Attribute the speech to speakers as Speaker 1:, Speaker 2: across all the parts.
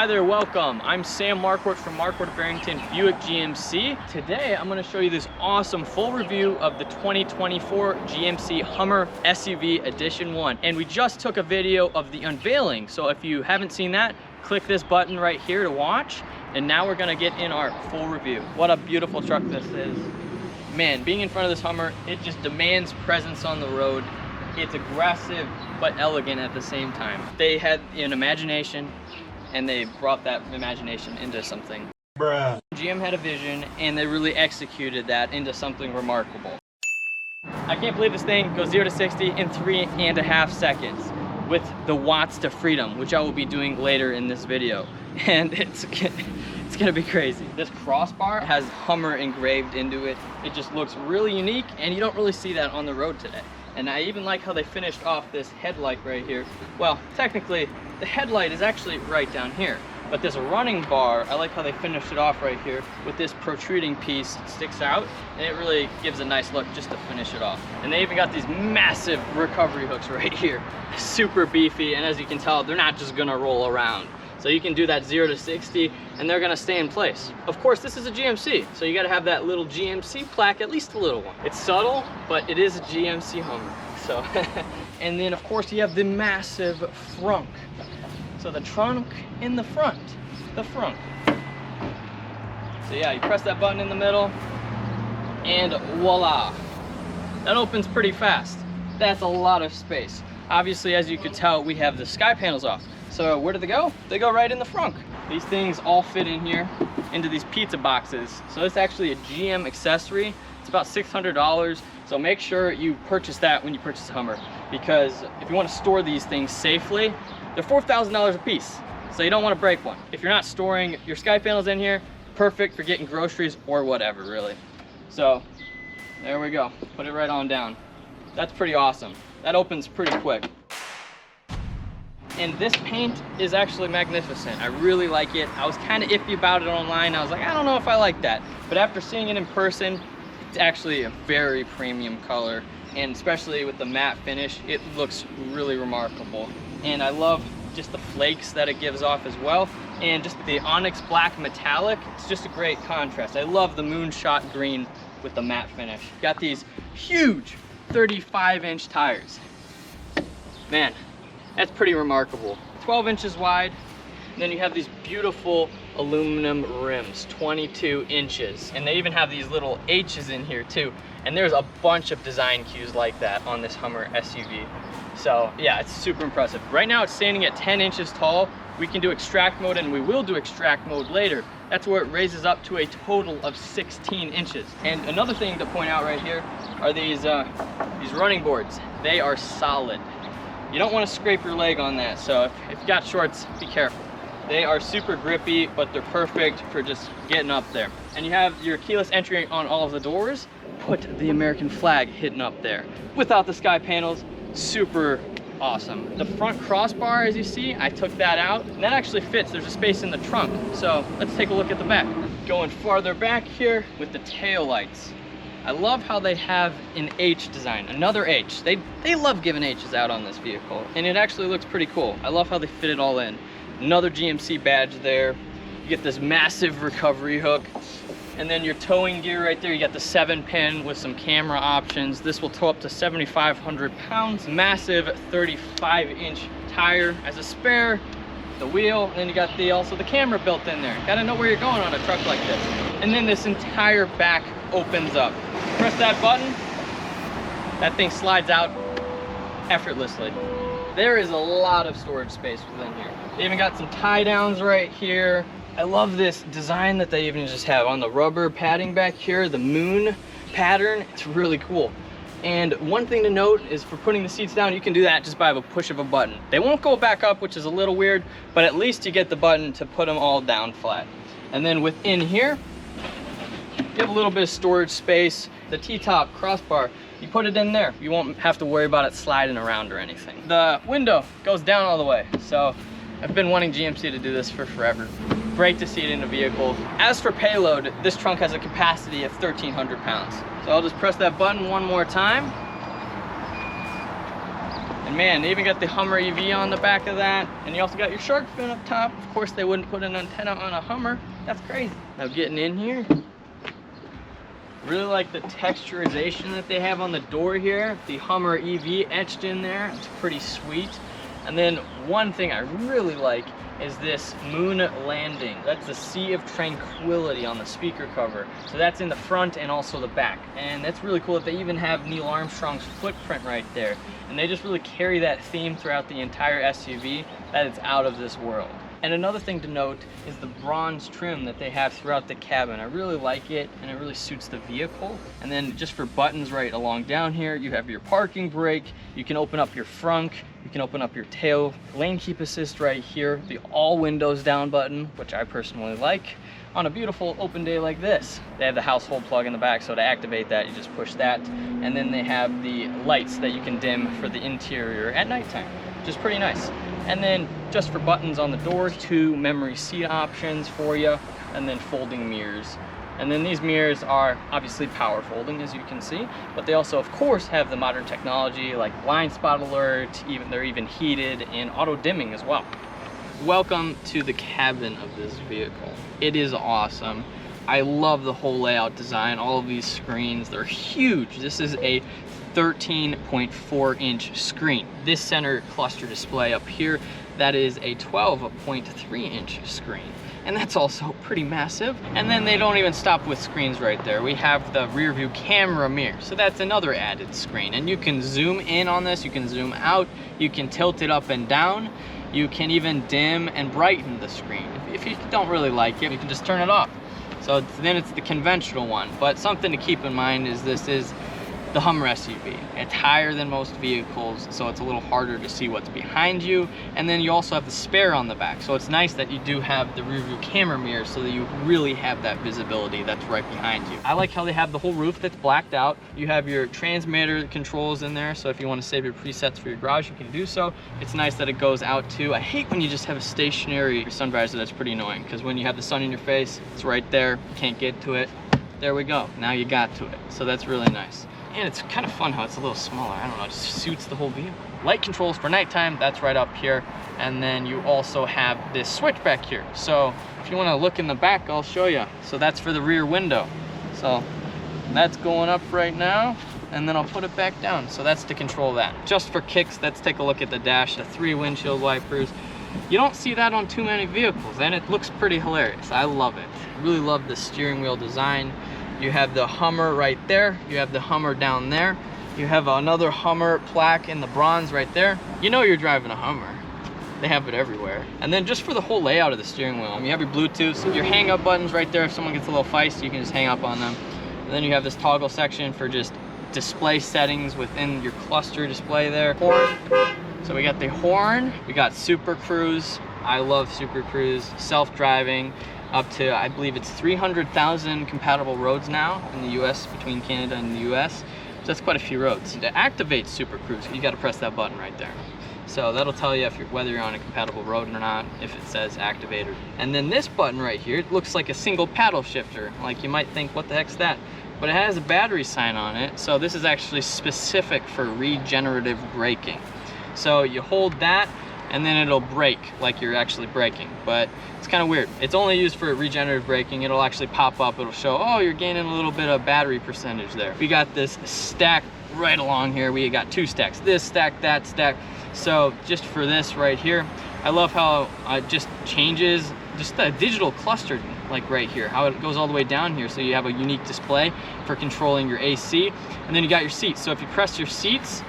Speaker 1: Hi there, welcome. I'm Sam Marquardt from Marquardt Barrington Buick GMC. Today I'm going to show you this awesome full review of the 2024 GMC Hummer SUV Edition 1. And we just took a video of the unveiling, so if you haven't seen that, click this button right here to watch. And now we're going to get in our full review. What a beautiful truck this is. Man, being in front of this Hummer, it just demands presence on the road. It's aggressive but elegant at the same time. They had an imagination and they brought that imagination into something. Bruh. GM had a vision and they really executed that into something remarkable. I can't believe this thing goes 0 to 60 in 3.5 seconds with the watts to freedom, which I will be doing later in this video. And it's gonna be crazy. This crossbar has Hummer engraved into it. It just looks really unique and you don't really see that on the road today. And I even like how they finished off this headlight right here. Well, technically, the headlight is actually right down here. But this running bar, I like how they finished it off right here with this protruding piece that sticks out. And it really gives a nice look just to finish it off. And they even got these massive recovery hooks right here. Super beefy, and as you can tell, they're not just gonna roll around. So you can do that 0 to 60 and they're gonna stay in place. Of course, this is a GMC, so you gotta have that little GMC plaque, at least a little one. It's subtle, but it is a GMC Hummer. So, and then of course you have the massive Frunk. So the trunk in the front, the Frunk. So yeah, you press that button in the middle and voila. That opens pretty fast. That's a lot of space. Obviously, as you could tell, we have the sky panels off. So where do they go? They go right in the frunk. These things all fit in here into these pizza boxes. So it's actually a GM accessory. It's about $600. So make sure you purchase that when you purchase a Hummer, because if you want to store these things safely, they're $4,000 a piece. So you don't want to break one. If you're not storing your sky panels in here, perfect for getting groceries or whatever, really. So there we go. Put it right on down. That's pretty awesome. That opens pretty quick. And this paint is actually magnificent. I really like it. I was kind of iffy about it online. I was like, I don't know if I like that. But after seeing it in person, it's actually a very premium color. And especially with the matte finish, it looks really remarkable. And I love just the flakes that it gives off as well. And just the onyx black metallic, it's just a great contrast. I love the moonshot green with the matte finish. Got these huge 35-inch tires. Man, that's pretty remarkable. 12 inches wide, and then you have these beautiful aluminum rims, 22 inches. And they even have these little H's in here too. And there's a bunch of design cues like that on this Hummer SUV. So yeah, it's super impressive. Right now it's standing at 10 inches tall. We can do extract mode, and we will do extract mode later. That's where it raises up to a total of 16 inches. And another thing to point out right here are these running boards. They are solid. You don't want to scrape your leg on that, so if you got shorts, be careful. They are super grippy, but they're perfect for just getting up there. And you have your keyless entry on all of the doors. Put the American flag hidden up there. Without the sky panels, super awesome. The front crossbar, as you see, I took that out, and that actually fits. There's a space in the trunk. So let's take a look at the back. Going farther back here with the tail lights. I love how they have an H design, another H. They love giving H's out on this vehicle, and it actually looks pretty cool. I love how they fit it all in. Another GMC badge there. You get this massive recovery hook, and then your towing gear right there. You got the 7-pin with some camera options. This will tow up to 7,500 pounds. Massive 35-inch tire as a spare. The wheel, and then you got also the camera built in there. Gotta know where you're going on a truck like this. And then this entire back opens up. Press that button, that thing slides out effortlessly. There is a lot of storage space within here. They even got some tie downs right here. I love this design that they even just have on the rubber padding back here, the moon pattern. It's really cool. And one thing to note is for putting the seats down, you can do that just by a push of a button. They won't go back up, which is a little weird, but at least you get the button to put them all down flat. And then within here, you have a little bit of storage space. The T-top crossbar, you put it in there. You won't have to worry about it sliding around or anything. The window goes down all the way. So I've been wanting GMC to do this for forever. Great to see it in a vehicle. As for payload, this trunk has a capacity of 1,300 pounds. So I'll just press that button one more time. And And man, they even got the Hummer EV on the back of that. And you also got your shark fin up top. Of course, they wouldn't put an antenna on a Hummer. That's crazy. Now getting in here, really like the texturization that they have on the door here. The Hummer EV etched in there. It's pretty sweet. And then one thing I really like is this moon landing. That's the Sea of Tranquility on the speaker cover. So that's in the front and also the back. And that's really cool that they even have Neil Armstrong's footprint right there. And they just really carry that theme throughout the entire SUV, that it's out of this world. And another thing to note is the bronze trim that they have throughout the cabin. I really like it, and it really suits the vehicle. And then just for buttons right along down here, you have your parking brake, you can open up your frunk, you can open up your tail, lane keep assist right here, the all windows down button, which I personally like, on a beautiful open day like this. They have the household plug in the back, so to activate that, you just push that. And then they have the lights that you can dim for the interior at nighttime, which is pretty nice. And then just for buttons on the door, 2 memory seat options for you, and then folding mirrors. And then these mirrors are obviously power folding, as you can see, but they also of course have the modern technology like blind spot alert, they're even heated, and auto dimming as well. Welcome to the cabin of this vehicle. It is awesome. I love the whole layout design, all of these screens, they're huge. This is a 13.4-inch screen. This center cluster display up here, that is a 12.3-inch screen. And that's also pretty massive. And then they don't even stop with screens right there. We have the rear view camera mirror. So that's another added screen. And you can zoom in on this, you can zoom out, you can tilt it up and down. You can even dim and brighten the screen. If you don't really like it, you can just turn it off. So then it's the conventional one. But something to keep in mind is this is the Hummer SUV. It's higher than most vehicles, so it's a little harder to see what's behind you. And then you also have the spare on the back. So it's nice that you do have the rear view camera mirror so that you really have that visibility that's right behind you. I like how they have the whole roof that's blacked out. You have your transmitter controls in there, so if you want to save your presets for your garage, you can do so. It's nice that it goes out too. I hate when you just have a stationary sun visor. That's pretty annoying, because when you have the sun in your face, it's right there, you can't get to it. There we go, now you got to it. So that's really nice. And it's kind of fun how it's a little smaller. I don't know, it just suits the whole vehicle. Light controls for nighttime, that's right up here. And then you also have this switch back here. So if you want to look in the back, I'll show you. So that's for the rear window. So that's going up right now, and then I'll put it back down. So that's to control that. Just for kicks, let's take a look at the dash, the 3 windshield wipers. You don't see that on too many vehicles, and it looks pretty hilarious. I love it. I really love the steering wheel design. You have the Hummer right there. You have the Hummer down there. You have another Hummer plaque in the bronze right there. You know you're driving a Hummer. They have it everywhere. And then just for the whole layout of the steering wheel, you have your Bluetooth, your hang up buttons right there. If someone gets a little feisty, you can just hang up on them. And then you have this toggle section for just display settings within your cluster display there. Horn. So we got the horn. We got Super Cruise. I love Super Cruise. Self-driving. Up to, I believe it's 300,000 compatible roads now in the US, between Canada and the US. So that's quite a few roads. To activate Super Cruise, you gotta press that button right there. So that'll tell you whether you're on a compatible road or not, if it says activated. And then this button right here, it looks like a single paddle shifter. Like you might think, what the heck's that? But it has a battery sign on it. So this is actually specific for regenerative braking. So you hold that, and then it'll brake like you're actually braking. But it's kind of weird. It's only used for regenerative braking. It'll actually pop up. It'll show, oh, you're gaining a little bit of battery percentage there. We got this stack right along here. We got 2 stacks. This stack, that stack. So just for this right here, I love how it just changes just the digital cluster, like right here, how it goes all the way down here. So you have a unique display for controlling your AC. And then you got your seats. So if you press your seats,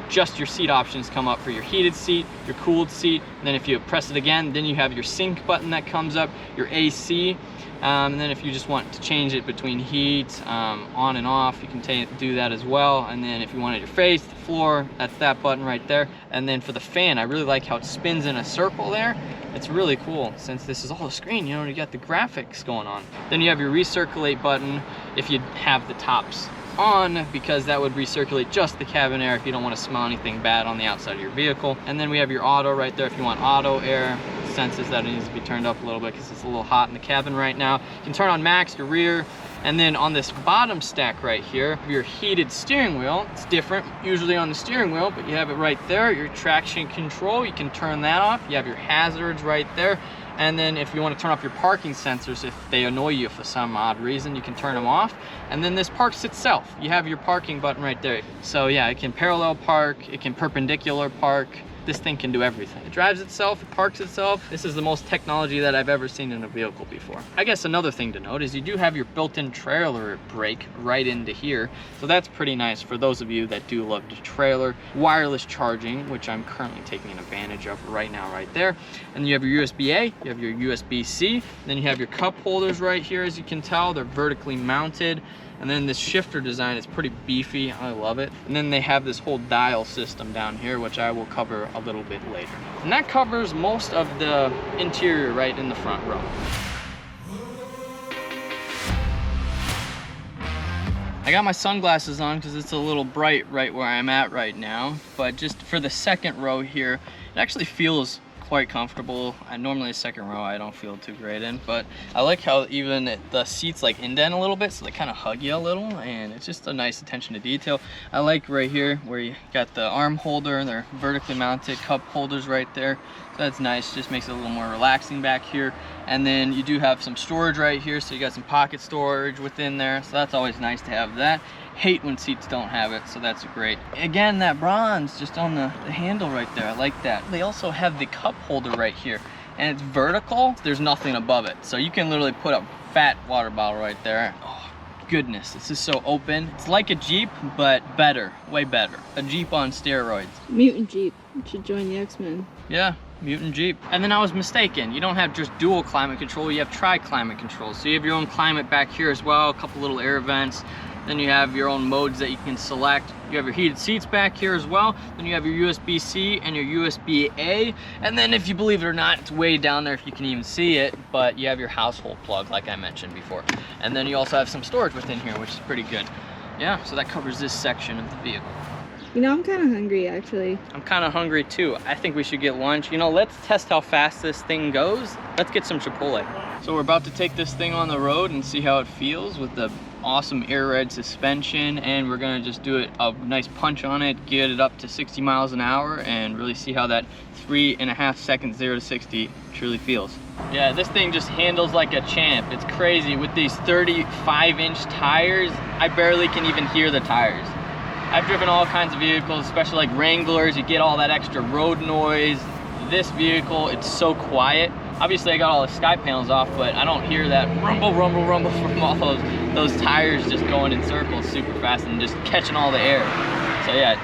Speaker 1: just your seat options come up for your heated seat, your cooled seat, and then if you press it again, then you have your sync button that comes up, your AC, and then if you just want to change it between heat, on and off, you can do that as well. And then if you wanted your face, the floor, that's that button right there. And then for the fan, I really like how it spins in a circle there. It's really cool since this is all a screen, you know, you got the graphics going on. Then you have your recirculate button if you have the tops on, because that would recirculate just the cabin air if you don't want to smell anything bad on the outside of your vehicle. And then we have your auto right there if you want auto air. It senses that it needs to be turned up a little bit because it's a little hot in the cabin right now. You can turn on max, your rear, And then on this bottom stack right here, your heated steering wheel. It's different usually on the steering wheel, but you have it right there. Your traction control, you can turn that off. You have your hazards right there. And then if you want to turn off your parking sensors, if they annoy you for some odd reason, you can turn them off. And then this parks itself. You have your parking button right there. So yeah, it can parallel park, it can perpendicular park. This thing can do everything. It drives itself, it parks itself. This is the most technology that I've ever seen in a vehicle before. I guess another thing to note is you do have your built-in trailer brake right into here. So that's pretty nice for those of you that do love the trailer. Wireless charging, which I'm currently taking advantage of right now, right there. And you have your USB-A, you have your USB-C, then you have your cup holders right here, as you can tell. They're vertically mounted. And then this shifter design is pretty beefy. I love it. And then they have this whole dial system down here, which I will cover a little bit later. And that covers most of the interior right in the front row. I got my sunglasses on because it's a little bright right where I'm at right now. But just for the second row here, it actually feels quite comfortable. Normally a second row I don't feel too great in, but I like how even the seats like indent a little bit, so they kind of hug you a little, and it's just a nice attention to detail. I like right here where you got the arm holder and they're vertically mounted cup holders right there. So that's nice, just makes it a little more relaxing back here. And then you do have some storage right here, so you got some pocket storage within there, so that's always nice to have that. Hate when seats don't have it, so that's great. Again, that bronze just on the handle right there, I like that. They also have the cup holder right here, and it's vertical. There's nothing above it, so you can literally put a fat water bottle right there. Oh goodness, this is so open. It's like a Jeep, but better, way better. A Jeep on steroids.
Speaker 2: Mutant Jeep, you should join the X-Men.
Speaker 1: Yeah, mutant Jeep. And then I was mistaken. You don't have just dual climate control, you have tri-climate control. So you have your own climate back here as well, a couple little air vents. Then you have your own modes that you can select. You have your heated seats back here as well. Then you have your USB-C and your USB-A. And then if you believe it or not, it's way down there if you can even see it, but you have your household plug like I mentioned before. And then you also have some storage within here, which is pretty good. Yeah, so that covers this section of the vehicle.
Speaker 2: You know, I'm kind of hungry actually.
Speaker 1: I'm kind of hungry too. I think we should get lunch. You know, let's test how fast this thing goes. Let's get some Chipotle. So we're about to take this thing on the road and see how it feels with the awesome air ride suspension, and we're gonna just do a nice punch on it, get it up to 60 miles an hour, and really see how that 3.5 seconds 0 to 60 truly feels. Yeah, this thing just handles like a champ. It's crazy. With these 35-inch tires, I barely can even hear the tires. I've driven all kinds of vehicles, especially like Wranglers. You get all that extra road noise. This vehicle, it's so quiet. Obviously I got all the sky panels off, but I don't hear that rumble, rumble, rumble from all those tires just going in circles super fast and just catching all the air. So yeah,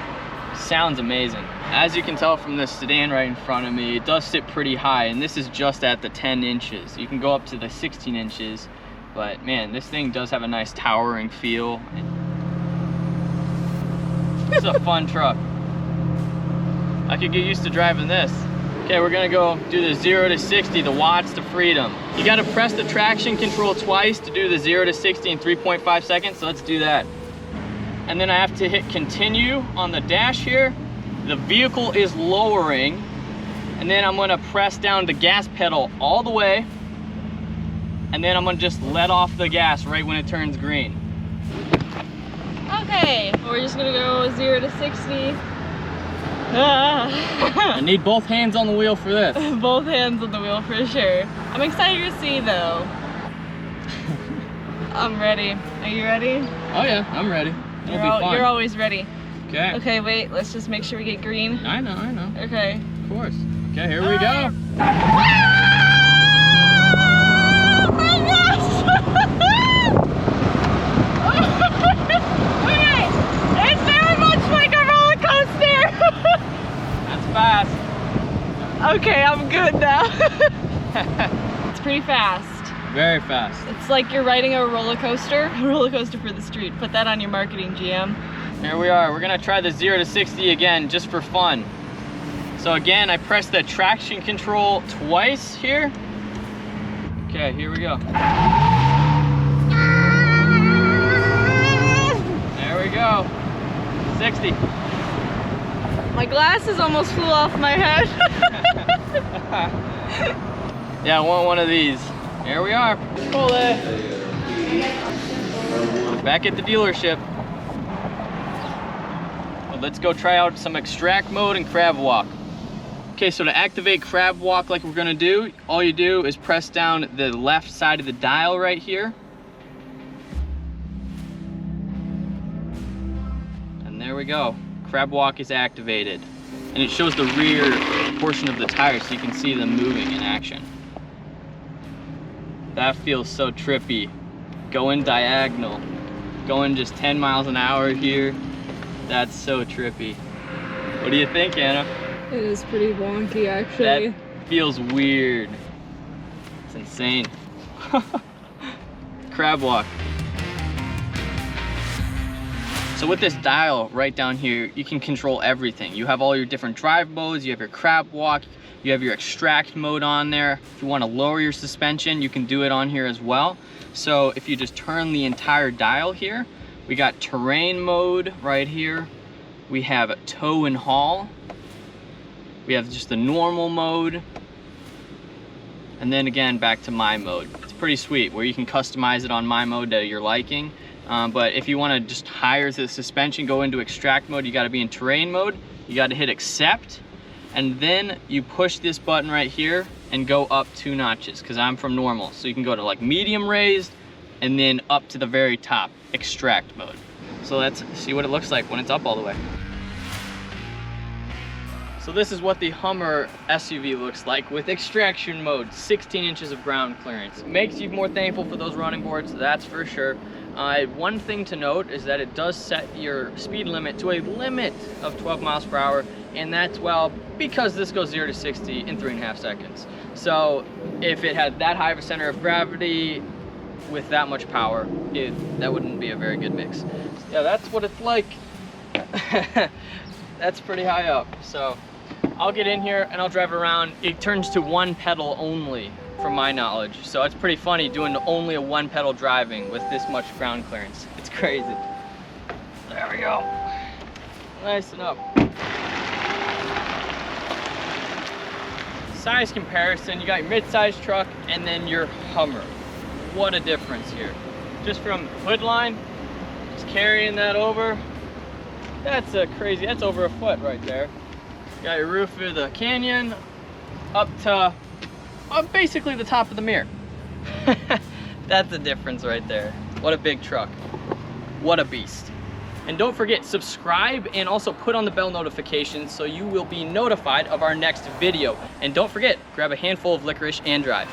Speaker 1: it sounds amazing. As you can tell from this sedan right in front of me, it does sit pretty high, and this is just at the 10 inches. You can go up to the 16 inches, but man, this thing does have a nice towering feel. It's a fun truck. I could get used to driving this. Okay, we're gonna go do the 0 to 60, the watts to freedom. You gotta press the traction control twice to do the 0 to 60 in 3.5 seconds, so let's do that. And then I have to hit continue on the dash here. The vehicle is lowering, and then I'm gonna press down the gas pedal all the way, and then I'm gonna just let off the gas right when it turns green.
Speaker 2: Okay, we're just gonna go 0 to 60.
Speaker 1: I need both hands on the wheel for this.
Speaker 2: Both hands on the wheel for sure. I'm excited to see though. I'm ready. Are you ready?
Speaker 1: Oh yeah, I'm ready. It'll be fun.
Speaker 2: You're always ready.
Speaker 1: Okay.
Speaker 2: Okay, wait, let's just make sure we get green.
Speaker 1: I know.
Speaker 2: Okay.
Speaker 1: Of course. Okay, here we go.
Speaker 2: Fast. Okay, I'm good now. It's pretty fast.
Speaker 1: Very fast.
Speaker 2: It's like you're riding a roller coaster for the street. Put that on your marketing, GM.
Speaker 1: Here we are. We're gonna try the 0 to 60 again, just for fun. So again, I press the traction control twice here. Okay, here we go. There we go. 60.
Speaker 2: My glasses almost flew off my head.
Speaker 1: Yeah, I want one of these. Here we are.
Speaker 2: Hold it.
Speaker 1: We're back at the dealership. Well, let's go try out some extract mode and Crabwalk. Okay, so to activate Crabwalk like we're gonna do, all you do is press down the left side of the dial right here. And there we go. Crabwalk is activated. And it shows the rear portion of the tire so you can see them moving in action. That feels so trippy. Going diagonal. Going just 10 miles an hour here. That's so trippy. What do you think, Anna?
Speaker 2: It is pretty wonky, actually.
Speaker 1: That feels weird. It's insane. Crabwalk. So with this dial right down here, you can control everything. You have all your different drive modes, you have your Crabwalk, you have your extract mode on there. If you want to lower your suspension, you can do it on here as well. So if you just turn the entire dial here, we got terrain mode right here. We have tow and haul. We have just the normal mode. And then again, back to my mode. It's pretty sweet where you can customize it on my mode to your liking. But if you want to just higher the suspension, go into extract mode, you got to be in terrain mode. You got to hit accept. And then you push this button right here and go up 2 notches because I'm from normal. So you can go to like medium raised and then up to the very top, extract mode. So let's see what it looks like when it's up all the way. So this is what the Hummer SUV looks like with extraction mode, 16 inches of ground clearance. It makes you more thankful for those running boards, that's for sure. One thing to note is that it does set your speed limit to a limit of 12 miles per hour, and that's, well, because this goes 0 to 60 in 3.5 seconds. So if it had that high of a center of gravity with that much power, that wouldn't be a very good mix. So yeah, that's what it's like. That's pretty high up. So I'll get in here and I'll drive it around. It turns to 1 pedal only, from my knowledge. So it's pretty funny doing only a 1 pedal driving with this much ground clearance. It's crazy. There we go. Nice and up. Size comparison, you got your mid-size truck and then your Hummer. What a difference here. Just from hood line, just carrying that over. That's crazy, that's over a foot right there. You got your roof of the canyon up to basically the top of the mirror. That's the difference right there. What a big truck. What a beast. And don't forget, subscribe and also put on the bell notifications so you will be notified of our next video. And don't forget, grab a handful of licorice and drive.